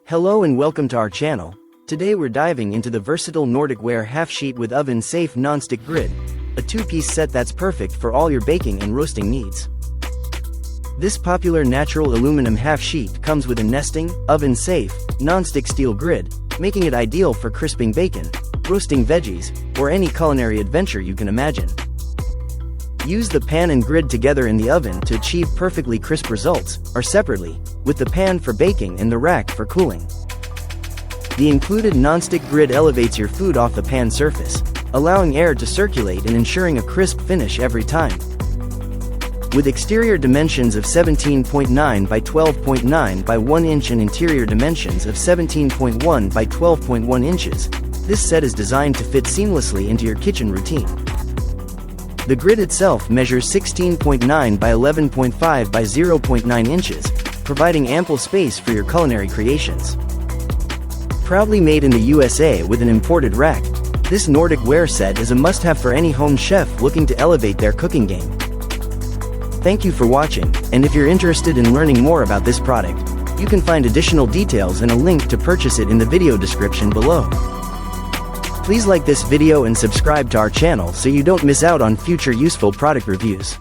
Hello and welcome to our channel. Today we're diving into the versatile Nordic Ware Half Sheet with Oven Safe Nonstick Grid, a two-piece set that's perfect for all your baking and roasting needs. This popular natural aluminum half sheet comes with a nesting, oven-safe, non-stick steel grid, making it ideal for crisping bacon, roasting veggies, or any culinary adventure you can imagine. Use the pan and grid together in the oven to achieve perfectly crisp results, or separately, with the pan for baking and the rack for cooling. The included non-stick grid elevates your food off the pan surface, allowing air to circulate and ensuring a crisp finish every time. With exterior dimensions of 17.9 by 12.9 by 1 inch and interior dimensions of 17.1 by 12.1 inches, this set is designed to fit seamlessly into your kitchen routine. The grid itself measures 16.9 by 11.5 by 0.9 inches, providing ample space for your culinary creations. Proudly made in the USA with an imported rack, this Nordic Ware set is a must-have for any home chef looking to elevate their cooking game. Thank you for watching, and if you're interested in learning more about this product, you can find additional details and a link to purchase it in the video description below. Please like this video and subscribe to our channel so you don't miss out on future useful product reviews.